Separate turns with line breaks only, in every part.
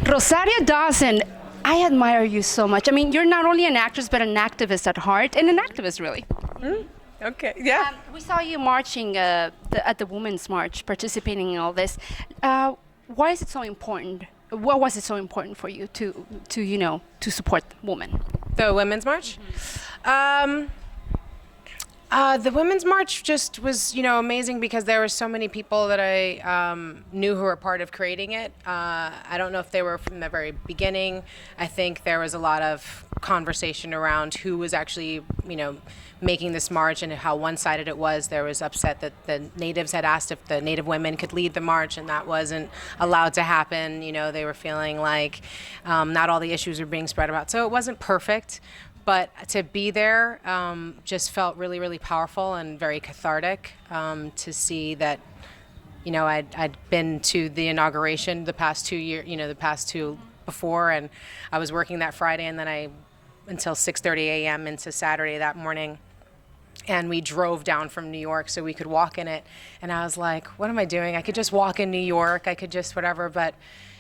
Rosario Dawson, I admire you so much. I mean, you're not only an actress, but an activist at heart, and an activist, really.
Okay, yeah.
We saw you marching at the Women's March, participating in all this. Why is it so important? What was it so important for you to support women?
The Women's March? The Women's March just was, amazing because there were so many people that I knew who were part of creating it. I don't know if they were from the very beginning. I think there was a lot of conversation around who was actually, making this march and how one-sided it was. There was upset that the natives had asked if the native women could lead the march, and that wasn't allowed to happen. They were feeling like not all the issues were being spread about. So it wasn't perfect. But to be there just felt really, really powerful and very cathartic to see that, I'd been to the inauguration the past 2 years, the past two before, and I was working that Friday, and then until 6:30 a.m. into Saturday that morning. And we drove down from New York so we could walk in it. And I was like, what am I doing? I could just walk in New York. I could just whatever. But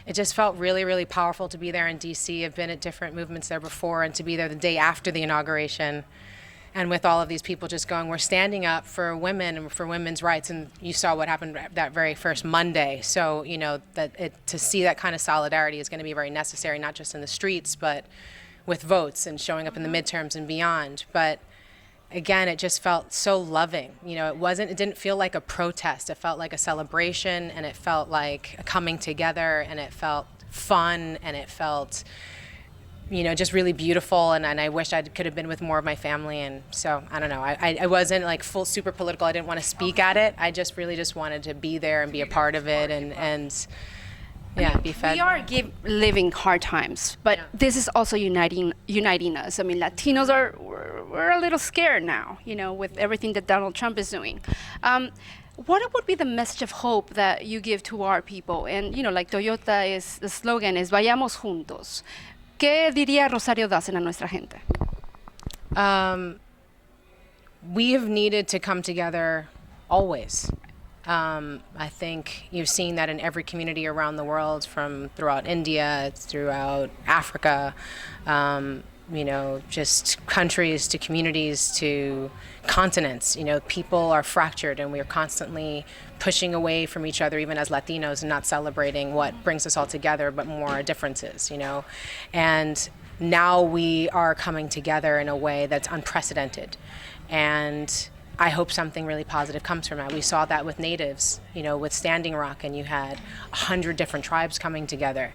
it just felt really, really powerful to be there in D.C. I've been at different movements there before, and to be there the day after the inauguration. And with all of these people just going, we're standing up for women and for women's rights. And you saw what happened that very first Monday. So, to see that kind of solidarity is going to be very necessary, not just in the streets, but with votes and showing up in the midterms and beyond. But again, it just felt so loving. It didn't feel like a protest. It felt like a celebration, and it felt like a coming together, and it felt fun, and it felt, just really beautiful. And I wish I could have been with more of my family. And so, I don't know. I wasn't like super political. I didn't want to speak at it. I just really just wanted to be there and be a part of it and be fed.
We are living hard times, but this is also uniting us. I mean, Latinos we're a little scared now, with everything that Donald Trump is doing. What would be the message of hope that you give to our people? And, like Toyota the slogan is "Vayamos juntos." ¿Qué diría Rosario Dawson a nuestra gente?
We have needed to come together always. I think you've seen that in every community around the world, from throughout India, throughout Africa, just countries to communities to continents. People are fractured, and we are constantly pushing away from each other, even as Latinos, and not celebrating what brings us all together, but more our differences, And now we are coming together in a way that's unprecedented. And I hope something really positive comes from that. We saw that with natives, with Standing Rock, and you had 100 different tribes coming together,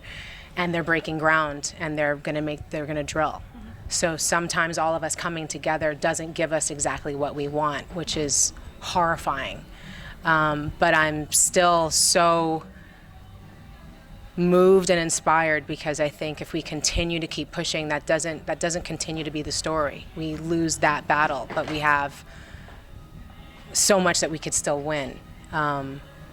and they're breaking ground, and they're gonna drill. So sometimes all of us coming together doesn't give us exactly what we want, which is horrifying. But I'm still so moved and inspired, because I think if we continue to keep pushing, that doesn't continue to be the story. We lose that battle, but we have so much that we could still win.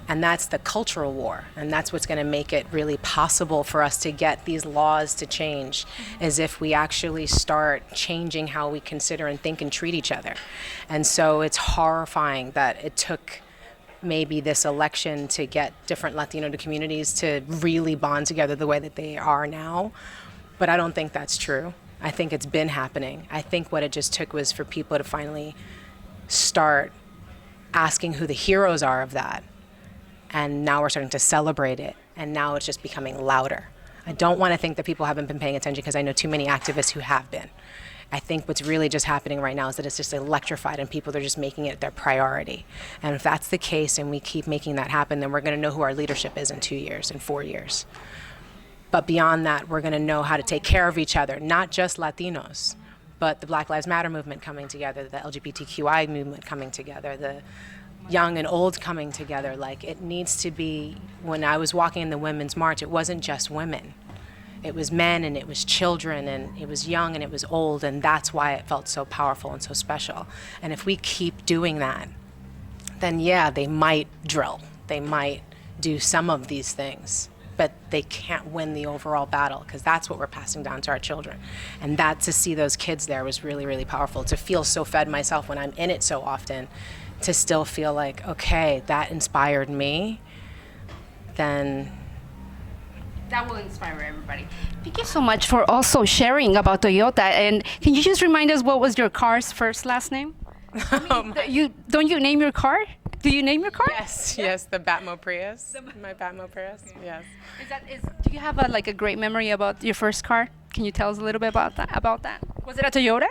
And that's the cultural war, and that's what's going to make it really possible for us to get these laws to change, is if we actually start changing how we consider and think and treat each other. And so it's horrifying that it took maybe this election to get different Latino communities to really bond together the way that they are now. But I don't think that's true. I think it's been happening. I think what it just took was for people to finally start asking who the heroes are of that. And now we're starting to celebrate it, and now it's just becoming louder. I don't want to think that people haven't been paying attention, because I know too many activists who have been. I think what's really just happening right now is that it's just electrified, and people are just making it their priority. And if that's the case, and we keep making that happen, then we're going to know who our leadership is in 2 years, in 4 years. But beyond that, we're going to know how to take care of each other, not just Latinos, but the Black Lives Matter movement coming together, the LGBTQI movement coming together, the young and old coming together. Like, it needs to be, when I was walking in the Women's March, it wasn't just women. It was men, and it was children, and it was young, and it was old, and that's why it felt so powerful and so special. And if we keep doing that, then yeah, they might drill. They might do some of these things, but they can't win the overall battle, because that's what we're passing down to our children. And that, to see those kids there, was really, really powerful. To feel so fed myself when I'm in it so often, to still feel like, okay, that inspired me, then
That will inspire everybody. Thank you so much for also sharing about Toyota. And can you just remind us what was your car's first last name? Don't you name your car? Do you name your car?
Yes, the Batmo Prius. My Batmo Prius. Okay. Yes.
Do you have a great memory about your first car? Can you tell us a little bit about that? Was it a Toyota?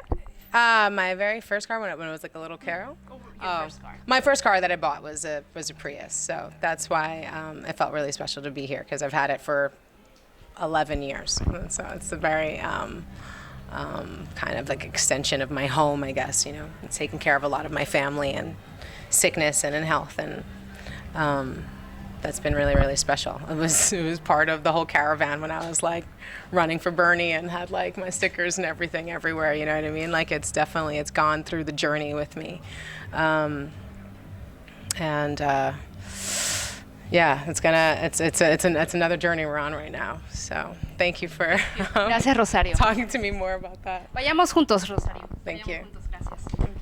My very first car when it was like a little Caro.
First car.
My first car that I bought was a Prius, so that's why it felt really special to be here because I've had it for 11 years. So it's a very kind of like extension of my home, I guess. It's taking care of a lot of my family and sickness and in health, and that's been really, really special. It was part of the whole caravan when I was like running for Bernie and had like my stickers and everything everywhere. You know what I mean? Like it's gone through the journey with me, yeah, it's another journey we're on right now. So thank you for
Gracias, Rosario.
talking to me more about that.
Vayamos juntos, Rosario.
Thank you.
Vayamos juntos, gracias.